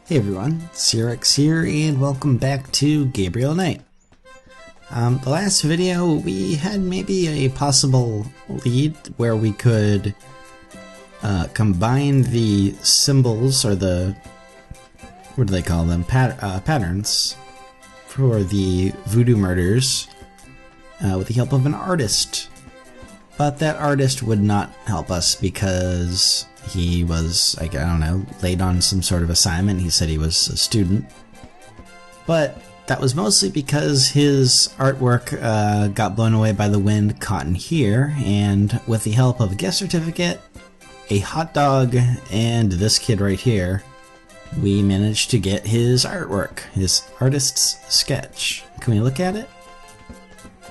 Hey everyone, Cyrex here, and welcome back to Gabriel Knight. The last video, we had maybe a possible lead where we could combine the symbols, or the, what do they call them, patterns, for the Voodoo murders with the help of an artist. But that artist would not help us because he was, like, I don't know, late on some sort of assignment. He said he was a student. But that was mostly because his artwork got blown away by the wind caught in here, and with the help of a gift certificate, a hot dog, and this kid right here, we managed to get his artwork, his artist's sketch. Can we look at it?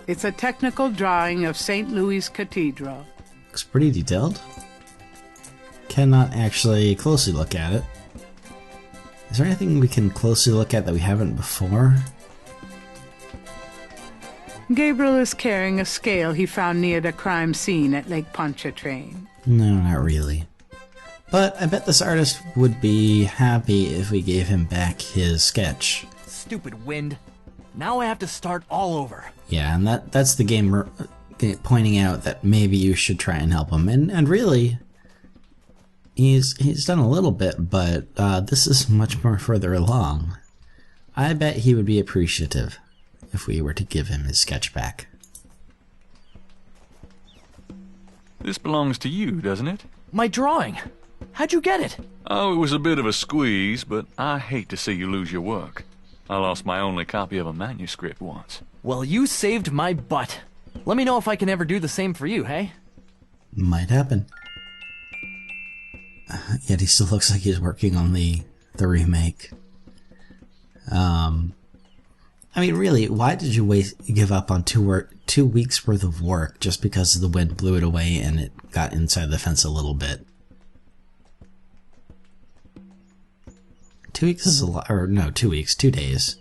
It's a technical drawing of St. Louis Cathedral. Looks pretty detailed. Cannot actually closely look at it. Is there anything we can closely look at that we haven't before? Gabriel is carrying a scale he found near the crime scene at Lake Pontchartrain. No, not really. But I bet this artist would be happy if we gave him back his sketch. Stupid wind. Now I have to start all over. Yeah, and that's the game pointing out that maybe you should try and help him. And really, he's done a little bit, but this is much more further along. I bet he would be appreciative if we were to give him his sketch back. This belongs to you, doesn't it? My drawing. How'd you get it? Oh, it was a bit of a squeeze, but I hate to see you lose your work. I lost my only copy of a manuscript once. Well, you saved my butt. Let me know if I can ever do the same for you, hey? Might happen. Yet he still looks like he's working on the remake. I mean, really, why did you give up on 2 weeks worth of work just because the wind blew it away and it got inside the fence a little bit? 2 weeks is a lot, or no, 2 weeks, 2 days.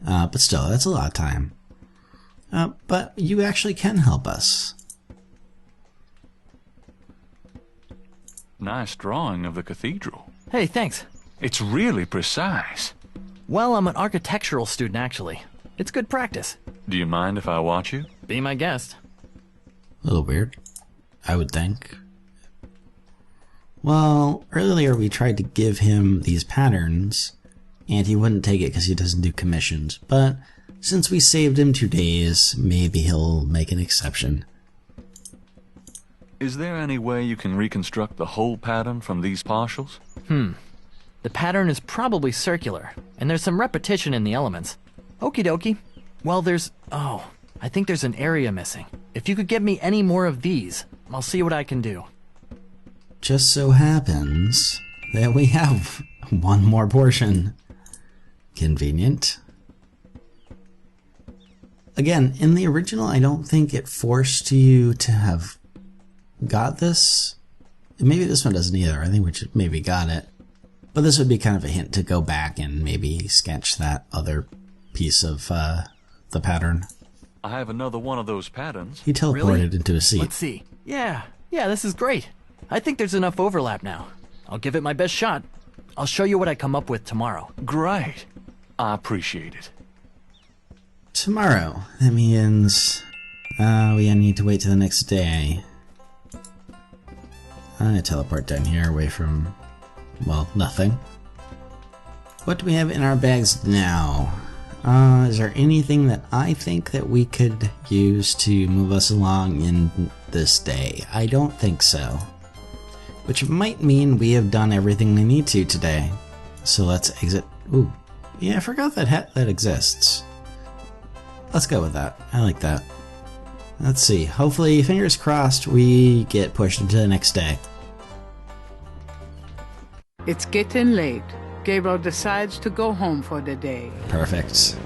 But still, that's a lot of time. But you actually can help us. Nice drawing of the cathedral. Hey, thanks. It's really precise. Well, I'm an architectural student, actually. It's good practice. Do you mind if I watch you? Be my guest. A little weird, I would think. Well, earlier we tried to give him these patterns, and he wouldn't take it because he doesn't do commissions, but since we saved him 2 days, maybe he'll make an exception. Is there any way you can reconstruct the whole pattern from these partials? The pattern is probably circular, and there's some repetition in the elements. Okie dokie. Well, I think there's an area missing. If you could get me any more of these, I'll see what I can do. Just so happens that we have one more portion. Convenient. Again, in the original, I don't think it forced you to have got this. Maybe this one doesn't either. I think we just maybe got it. But this would be kind of a hint to go back and maybe sketch that other piece of the pattern. I have another one of those patterns. He teleported Really? into a seat. Let's see. Yeah, this is great. I think there's enough overlap now. I'll give it my best shot. I'll show you what I come up with tomorrow. Great. I appreciate it. Tomorrow. That means we need to wait till the next day. I'm gonna teleport down here away from, well, nothing. What do we have in our bags now? Is there anything that I think that we could use to move us along in this day? I don't think so. Which might mean we have done everything we need to today. So let's exit. Ooh, yeah, I forgot that exists. Let's go with that. I like that. Let's see. Hopefully, fingers crossed, we get pushed into the next day. It's getting late. Gabriel decides to go home for the day. Perfect.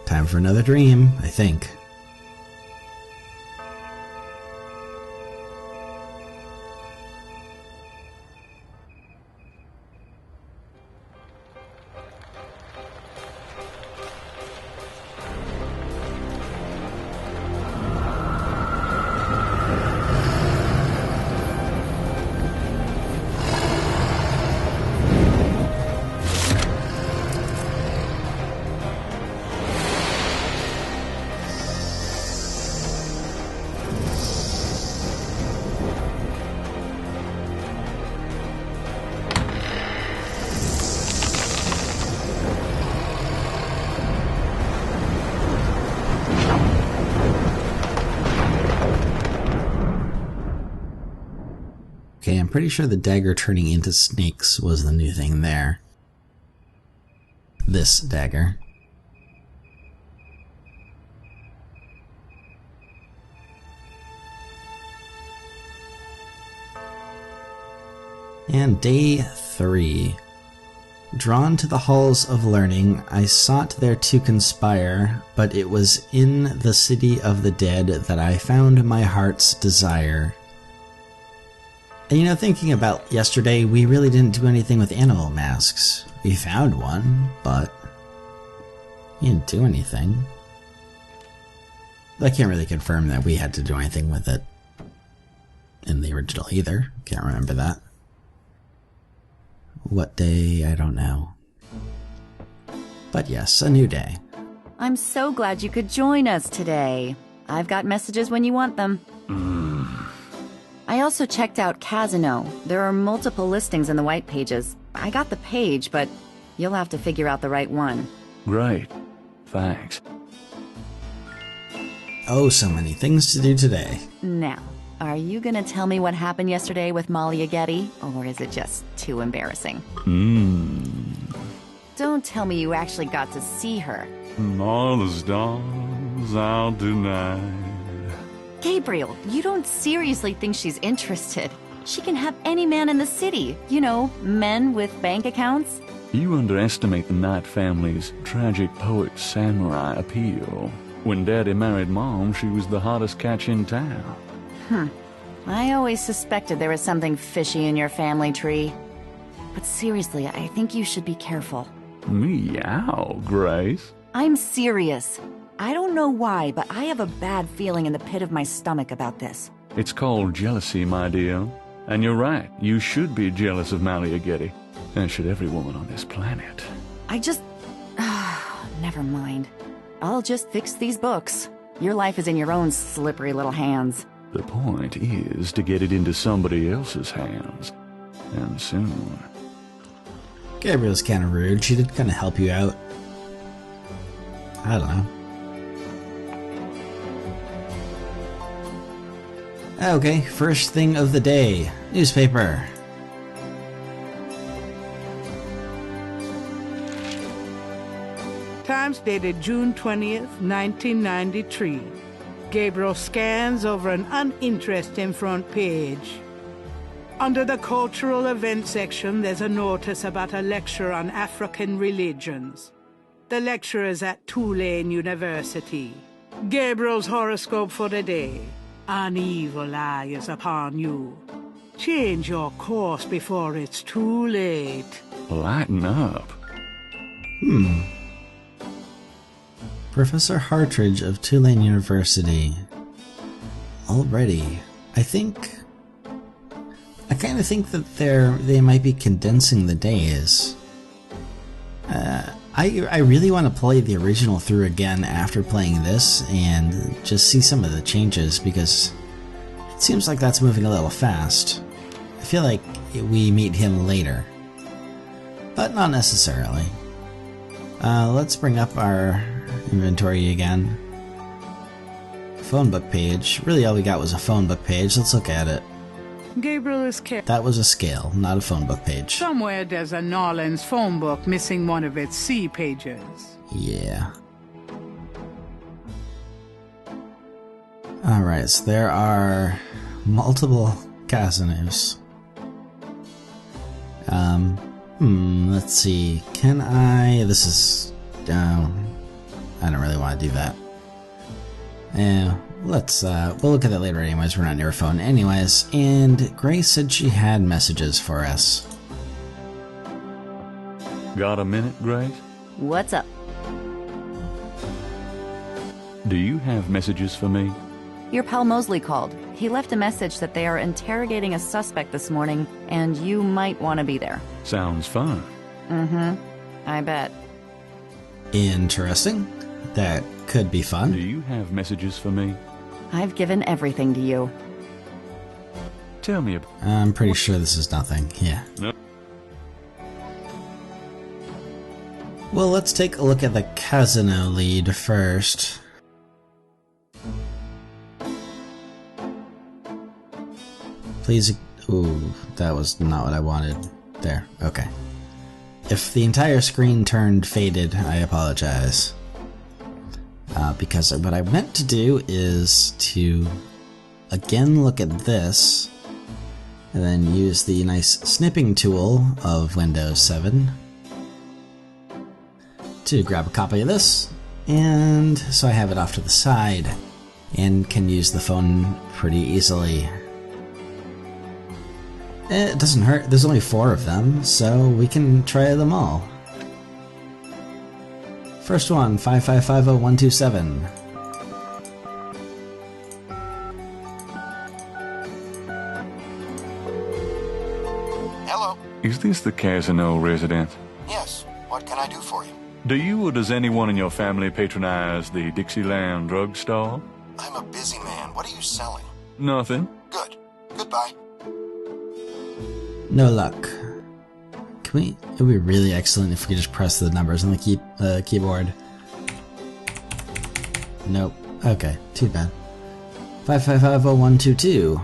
Time for another dream, I think. I'm pretty sure the dagger turning into snakes was the new thing there. This dagger. And day 3. Drawn to the halls of learning, I sought there to conspire, but it was in the city of the dead that I found my heart's desire. And you know, thinking about yesterday, we really didn't do anything with animal masks. We found one, but we didn't do anything. I can't really confirm that we had to do anything with it in the original either. Can't remember that. What day, I don't know. But yes, a new day. I'm so glad you could join us today. I've got messages when you want them. I also checked out Casino. There are multiple listings in the white pages. I got the page, but you'll have to figure out the right one. Great. Thanks. Oh, so many things to do today. Now, are you gonna tell me what happened yesterday with Molly Getty, or is it just too embarrassing? Don't tell me you actually got to see her. All the stars out tonight. Gabriel, you don't seriously think she's interested. She can have any man in the city. You know, men with bank accounts. You underestimate the Knight family's tragic poet samurai appeal. When Daddy married Mom, she was the hottest catch in town. I always suspected there was something fishy in your family tree. But seriously, I think you should be careful. Meow, Grace. I'm serious. I don't know why, but I have a bad feeling in the pit of my stomach about this. It's called jealousy, my dear. And you're right, you should be jealous of Malia Getty. And should every woman on this planet. I just... never mind. I'll just fix these books. Your life is in your own slippery little hands. The point is to get it into somebody else's hands. And soon. Gabriel's kind of rude. She did kind of help you out. I don't know. Okay, first thing of the day. Newspaper. Times dated June 20th, 1993. Gabriel scans over an uninteresting front page. Under the cultural events section, there's a notice about a lecture on African religions. The lecture is at Tulane University. Gabriel's horoscope for the day. An evil eye is upon you. Change your course before it's too late. Lighten up. Professor Hartridge of Tulane University. Already. I kind of think that they might be condensing the days. I really want to play the original through again after playing this and just see some of the changes because it seems like that's moving a little fast. I feel like we meet him later, but not necessarily. Let's bring up our inventory again. Phone book page. Really all we got was a phone book page. Let's look at it. Gabriel is careful. That was a scale, not a phone book page. Somewhere there's a Norland's phone book missing one of its C pages. Yeah. Alright, so there are multiple casinos. Let's see. Can I... This is... I don't really want to do that. Let's, we'll look at that later anyways, we're not near a phone anyways. And Grace said she had messages for us. Got a minute, Grace? What's up? Do you have messages for me? Your pal Mosley called. He left a message that they are interrogating a suspect this morning, and you might want to be there. Sounds fun. I bet. Interesting. That could be fun. Do you have messages for me? I've given everything to you. Tell me about... I'm pretty sure this is nothing. Yeah. No. Well, let's take a look at the casino lead first. Please Ooh, that was not what I wanted. There, okay. If the entire screen turned faded, I apologize. Because what I meant to do is to again look at this, and then use the nice snipping tool of Windows 7 to grab a copy of this, and so I have it off to the side and can use the phone pretty easily. It doesn't hurt, there's only 4 of them, so we can try them all. First one, 5550127. Hello. Is this the Casino resident? Yes. What can I do for you? Do you or does anyone in your family patronize the Dixieland drugstore? I'm a busy man. What are you selling? Nothing. Good. Goodbye. No luck. It would be really excellent if we could just press the numbers on the keyboard. Nope. Okay, too bad. 5550122.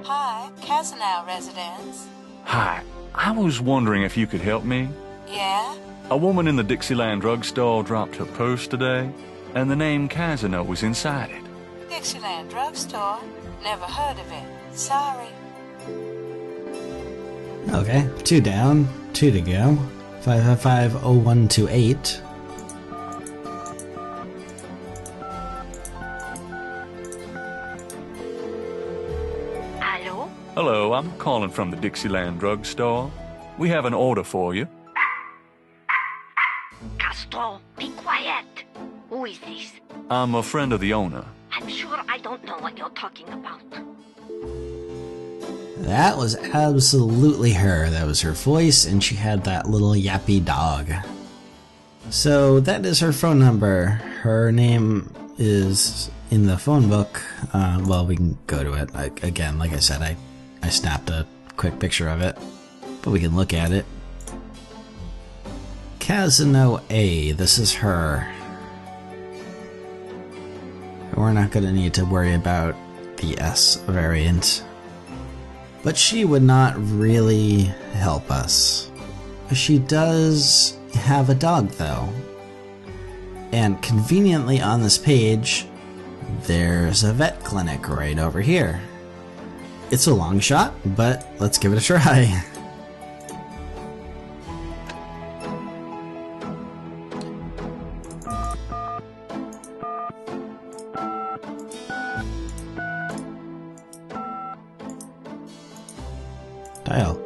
Hi, Casino residents. Hi. I was wondering if you could help me. Yeah? A woman in the Dixieland drugstore dropped her purse today, and the name Casino was inside it. Dixieland drugstore? Never heard of it. Sorry. Okay, 2 down, 2 to go. 5550128. Hello? Hello, I'm calling from the Dixieland drugstore. We have an order for you. Castro, be quiet. Who is this? I'm a friend of the owner. I'm sure I don't know what you're talking about. That was absolutely her. That was her voice, and she had that little yappy dog. So that is her phone number. Her name is in the phone book. Well, we can go to it. Again, like I said, I snapped a quick picture of it, but we can look at it. Casino A, this is her. We're not going to need to worry about the S variant. But she would not really help us. She does have a dog, though. And conveniently on this page, there's a vet clinic right over here. It's a long shot, but let's give it a try. Dial.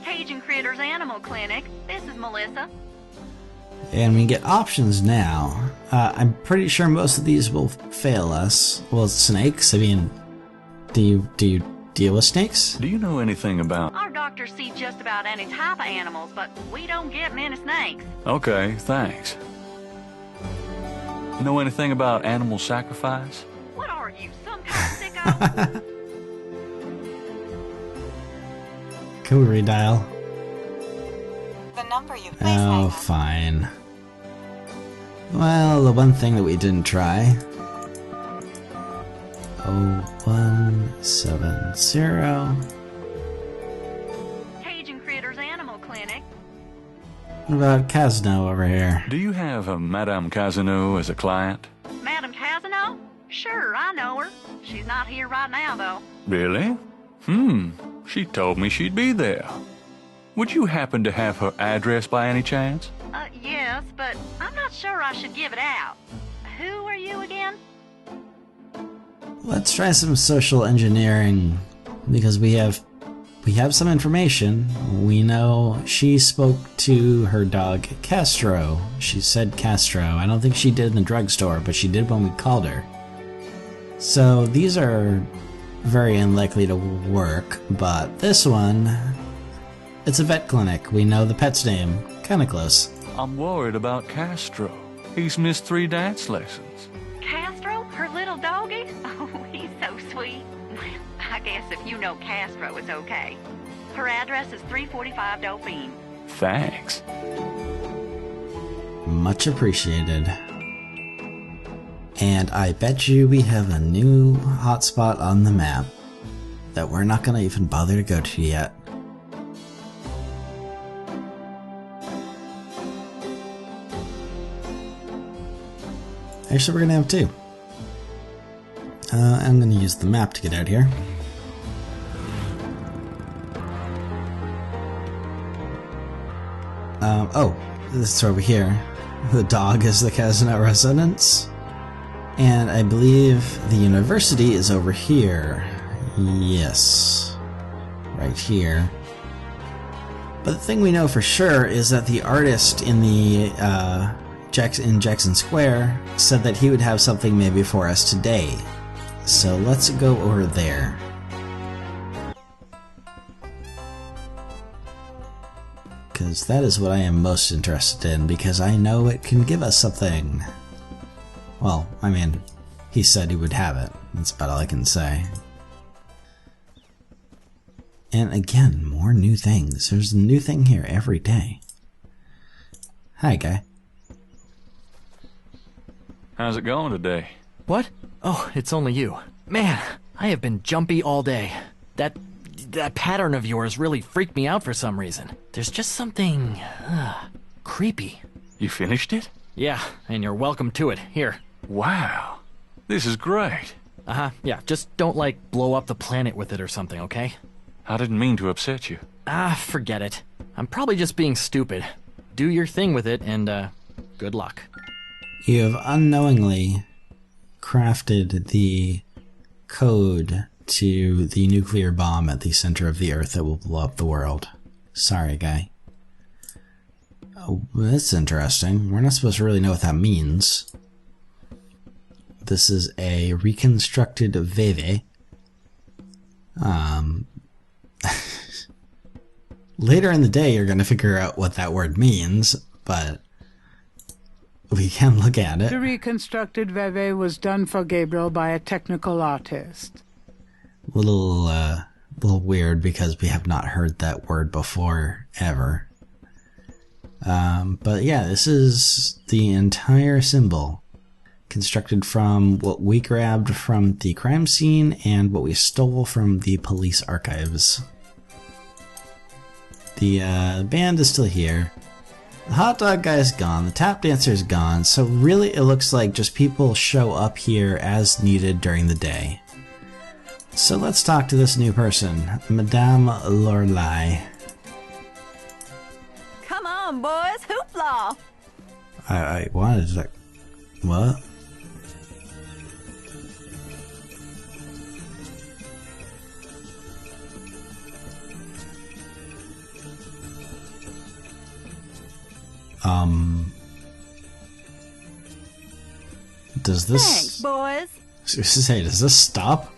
Cajun Critters Animal Clinic. This is Melissa. And we get options now. I'm pretty sure most of these will fail us. Well, snakes. I mean, do you deal with snakes? Do you know anything about... Our doctors see just about any type of animals, but we don't get many snakes. Okay, thanks. Know anything about animal sacrifice? What are you, some kind of sicko? Can we redial? The number you please Oh, hang up. fine. Well, the one thing that we didn't try. 0170. Cajun Critters Animal Clinic. What about Casino over here? Do you have a Madame Casino as a client? Madam Casino? Sure, I know her. She's not here right now, though. Really? She told me she'd be there. Would you happen to have her address by any chance? Yes, but I'm not sure I should give it out. Who are you again? Let's try some social engineering, because we have some information. We know she spoke to her dog Castro. She said Castro. I don't think she did in the drugstore, but she did when we called her. So these are very unlikely to work, but this one, it's a vet clinic. We know the pet's name. Kinda close. I'm worried about Castro. He's missed 3 dance lessons. Castro? Her little doggy? Oh, he's so sweet. Well, I guess if you know Castro, it's okay. Her address is 345 Dauphine. Thanks. Much appreciated. And I bet you we have a new hotspot on the map that we're not gonna even bother to go to yet. Actually, we're gonna have two. I'm gonna use the map to get out here. Oh, this is over here. The dog is the Casino residence. And I believe the university is over here. Yes. Right here. But the thing we know for sure is that the artist in the Jackson Square said that he would have something maybe for us today. So let's go over there. Because that is what I am most interested in, because I know it can give us something. Well, I mean, he said he would have it. That's about all I can say. And again, more new things. There's a new thing here every day. Hi, guy. How's it going today? What? Oh, it's only you. Man, I have been jumpy all day. That pattern of yours really freaked me out for some reason. There's just something creepy. You finished it? Yeah, and you're welcome to it. Here. Wow. This is great. Yeah, just don't, blow up the planet with it or something, okay? I didn't mean to upset you. Forget it. I'm probably just being stupid. Do your thing with it, and, good luck. You have unknowingly crafted the code to the nuclear bomb at the center of the Earth that will blow up the world. Sorry, guy. Oh, that's interesting. We're not supposed to really know what that means. This is a reconstructed Veve. Later in the day, you're going to figure out what that word means, but we can look at it. The reconstructed Veve was done for Gabriel by a technical artist. Little weird because we have not heard that word before, ever. But yeah, this is the entire symbol. Constructed from what we grabbed from the crime scene and what we stole from the police archives. The band is still here. The hot dog guy is gone. The tap dancer is gone. So really it looks like just people show up here as needed during the day. So let's talk to this new person, Madame Lorelei. Come on, boys, hoopla! I wanted to... What? Does this... Thanks, boys. Say, does this stop?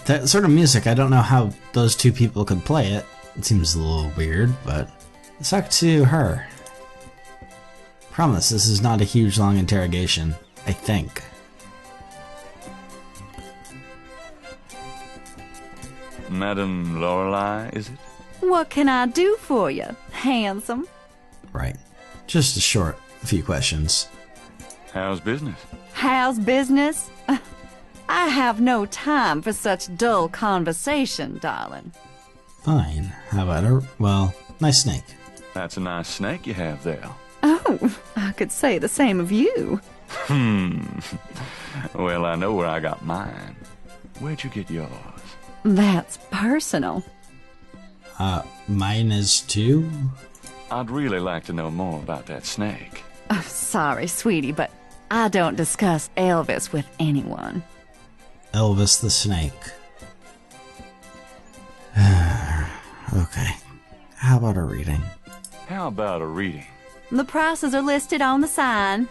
That sort of music, I don't know how those two people could play it. It seems a little weird, but... Let's talk to her. Promise, this is not a huge long interrogation. I think. Madame Lorelei, is it? What can I do for you, handsome? Right. Just a short few questions. How's business? How's business? I have no time for such dull conversation, darling. Fine. How about her? Well, nice snake. That's a nice snake you have there. Oh, I could say the same of you. Well, I know where I got mine. Where'd you get yours? That's personal. Mine is too? I'd really like to know more about that snake. Oh, sorry, sweetie, but I don't discuss Elvis with anyone. Elvis the snake. Okay. How about a reading? How about a reading? The prices are listed on the sign.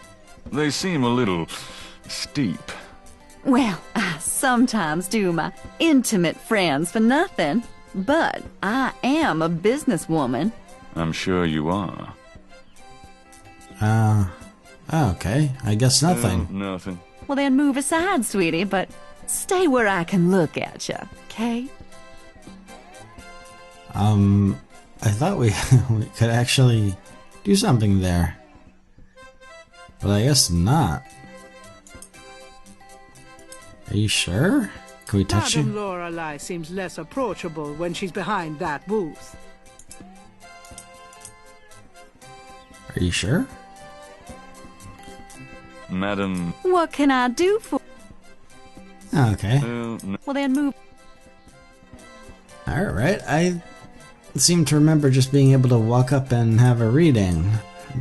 They seem a little steep. Well, I sometimes do my intimate friends for nothing, but I am a businesswoman. I'm sure you are. Okay. I guess nothing. Nothing. Well, then move aside, sweetie, but stay where I can look at you, okay? I thought we could actually do something there. But I guess not. Are you sure? Can we touch Madame you? Lorelei seems less approachable when she's behind that booth. Are you sure? Madam... What can I do for... Okay. Well, then move... Alright, I seem to remember just being able to walk up and have a reading,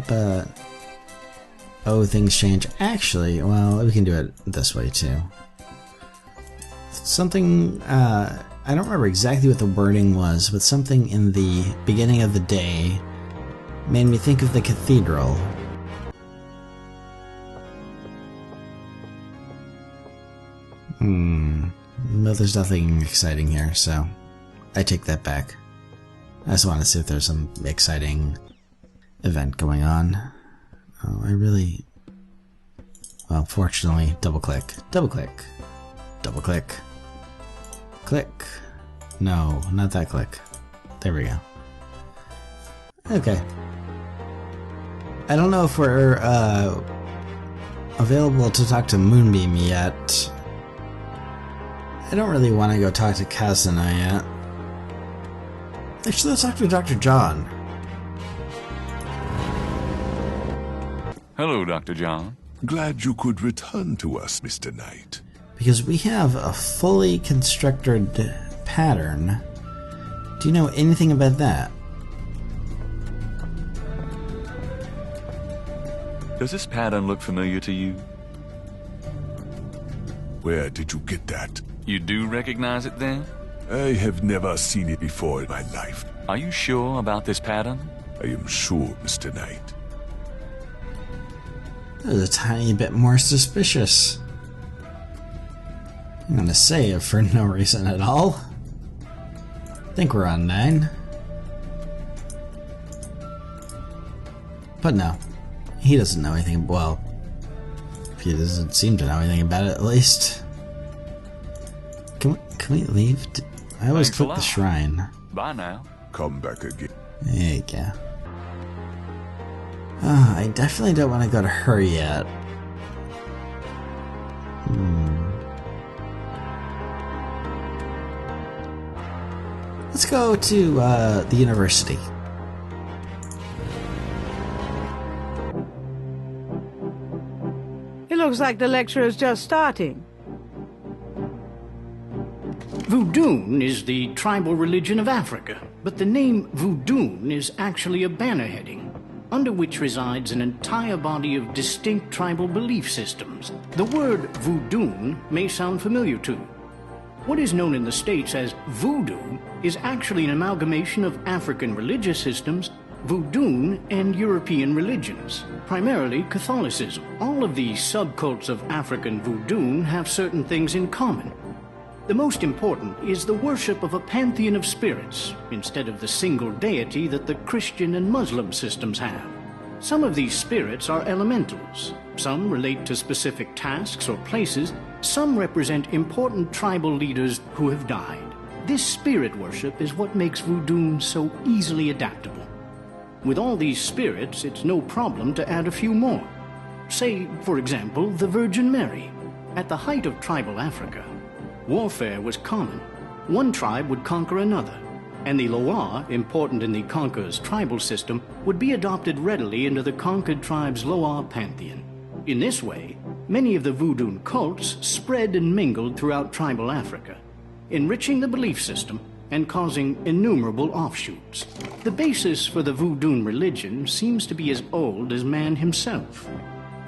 but... Oh, things change. Actually, well, we can do it this way too. Something, I don't remember exactly what the wording was, but something in the beginning of the day made me think of the cathedral. No, there's nothing exciting here, so I take that back. I just want to see if there's some exciting event going on. Oh, I really... Well, fortunately, double click, double click, double click, click. No, not that click. There we go. Okay. I don't know if we're available to talk to Moonbeam yet. I don't really want to go talk to Kazuna yet. Actually, let's talk to Dr. John. Hello, Dr. John. Glad you could return to us, Mr. Knight. Because we have a fully constructed pattern. Do you know anything about that? Does this pattern look familiar to you? Where did you get that? You do recognize it then? I have never seen it before in my life. Are you sure about this pattern? I am sure, Mr. Knight. That was a tiny bit more suspicious. I'm gonna say it for no reason at all. I think we're on 9. But no. He doesn't know anything. Well, he doesn't seem to know anything about it, at least. Can we leave? I always Thanks a click the lot. shrine. Bye now. Come back again. There you go. Oh, I definitely don't want to go to her yet. Let's go to the university. It looks like the lecture is just starting. Voodoo is the tribal religion of Africa, but the name Voodoo is actually a banner heading, under which resides an entire body of distinct tribal belief systems. The word voodoo may sound familiar to you. What is known in the States as voodoo is actually an amalgamation of African religious systems, voodoo, and European religions, primarily Catholicism. All of these subcults of African voodoo have certain things in common. The most important is the worship of a pantheon of spirits, instead of the single deity that the Christian and Muslim systems have. Some of these spirits are elementals. Some relate to specific tasks or places. Some represent important tribal leaders who have died. This spirit worship is what makes voodoo so easily adaptable. With all these spirits, it's no problem to add a few more. Say, for example, the Virgin Mary. At the height of tribal Africa, warfare was common. One tribe would conquer another, and the Loa, important in the conqueror's tribal system, would be adopted readily into the conquered tribe's Loa pantheon. In this way, many of the voodoo cults spread and mingled throughout tribal Africa, enriching the belief system and causing innumerable offshoots. The basis for the voodoo religion seems to be as old as man himself.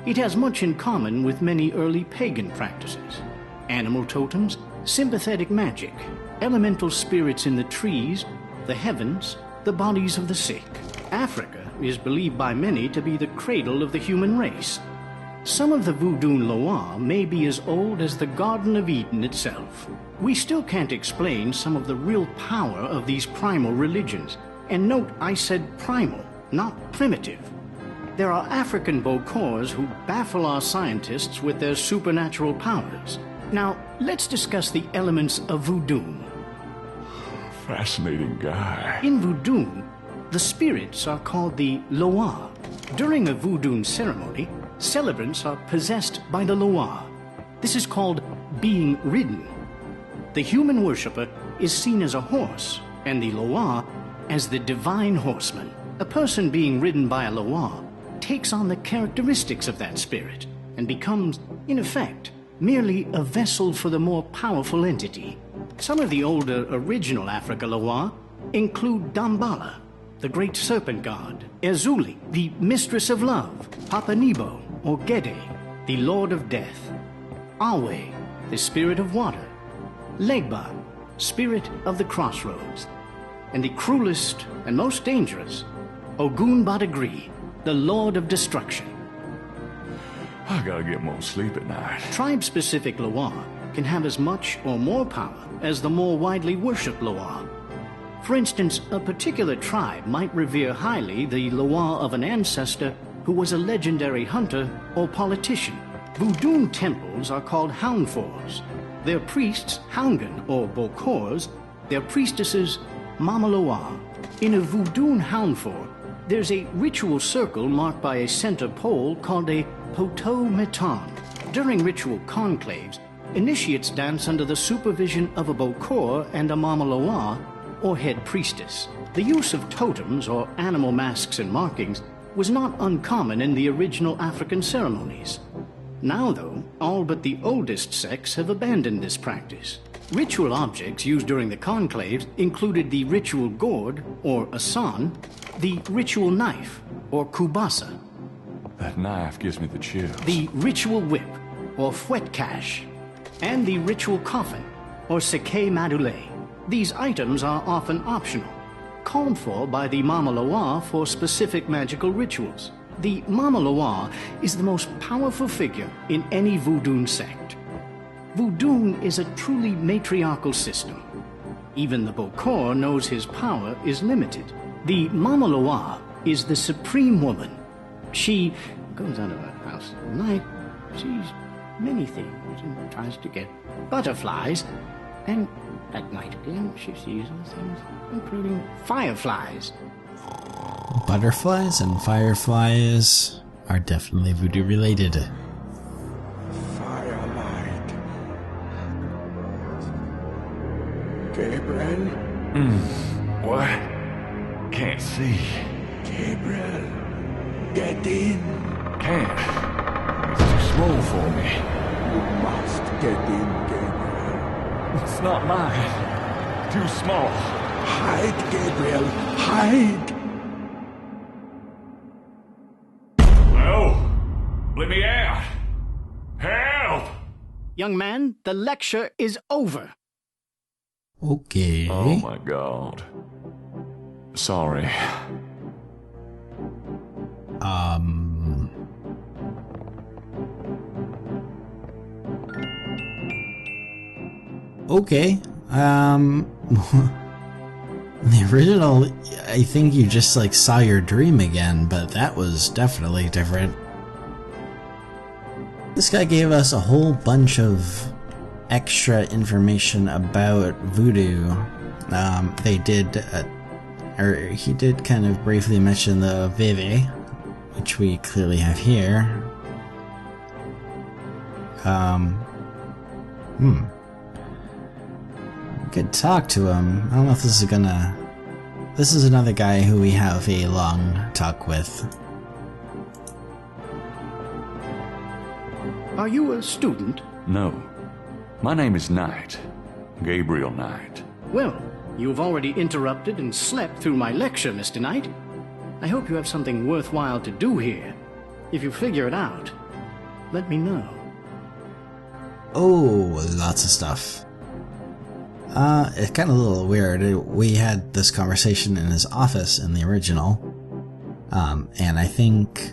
It has much in common with many early pagan practices: animal totems, sympathetic magic, elemental spirits in the trees, the heavens, the bodies of the sick. Africa is believed by many to be the cradle of the human race. Some of the voodoo Loa may be as old as the Garden of Eden itself. We still can't explain some of the real power of these primal religions. And note, I said primal, not primitive. There are African Bokors who baffle our scientists with their supernatural powers. Now, let's discuss the elements of voodoo. Fascinating guy. In voodoo, the spirits are called the Loa. During a voodoo ceremony, celebrants are possessed by the Loa. This is called being ridden. The human worshipper is seen as a horse, and the Loa as the divine horseman. A person being ridden by a Loa takes on the characteristics of that spirit and becomes, in effect, merely a vessel for the more powerful entity. Some of the older original Africa Loa include Dambala, the great serpent god, Ezuli, the mistress of love, Papa Nebo, or Gede, the lord of death, Awe, the spirit of water, Legba, spirit of the crossroads, and the cruelest and most dangerous, Ogun Badagri, the lord of destruction. I gotta get more sleep at night. Tribe-specific Loa can have as much or more power as the more widely worshipped Loa. For instance, a particular tribe might revere highly the Loa of an ancestor who was a legendary hunter or politician. Voodoo temples are called Houndfors. Their priests, Houngan or Bokors, their priestesses, Mama Loa. In a Voodoo Houndfor, there's a ritual circle marked by a center pole called a Poto Meton. During ritual conclaves, initiates dance under the supervision of a Bokor and a Mama Loa, or head priestess. The use of totems or animal masks and markings was not uncommon in the original African ceremonies. Now, though, all but the oldest sects have abandoned this practice. Ritual objects used during the conclaves included the ritual gourd, or asan, the ritual knife, or kubasa, That knife gives me the chills. the ritual whip, or fouetcache, and the ritual coffin, or seke madule. These items are often optional, called for by the Mama Loa for specific magical rituals. The Mama Loa is the most powerful figure in any Voodoo sect. Voodoo is a truly matriarchal system. Even the Bokor knows his power is limited. The Mama Loa is the supreme woman. She goes out of her house at night, sees many things, and tries to get butterflies, and at night again she sees other things, including fireflies. Butterflies and fireflies are definitely voodoo related. Firelight. Gabriel? What? Can't see. Gabriel, get in. Can't. It's too small for me. You must get in, Gabriel. It's not mine. Too small. Hide, Gabriel, hide. No! Let me out! Help! Young man, the lecture is over. Okay. Oh my god. Sorry. Okay. The original, I think you just like saw your dream again, but that was definitely different. This guy gave us a whole bunch of extra information about voodoo. They did, or he did kind of briefly mention the Veve, which we clearly have here. Could talk to him. I don't know if this is gonna... This is another guy who we have a long talk with. Are you a student? No. My name is Knight. Gabriel Knight. Well, you've already interrupted and slept through my lecture, Mr. Knight. I hope you have something worthwhile to do here. If you figure it out, let me know. Oh, lots of stuff. It's kind of a little weird. We had this conversation in his office in the original, and I think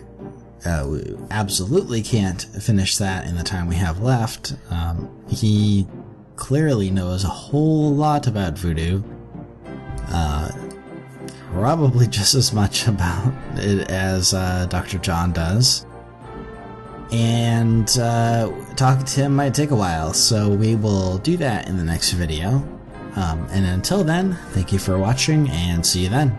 we absolutely can't finish that in the time we have left. He clearly knows a whole lot about voodoo, probably just as much about it as Dr. John does. And talking to him might take a while, so we will do that in the next video. And until then, thank you for watching, and see you then.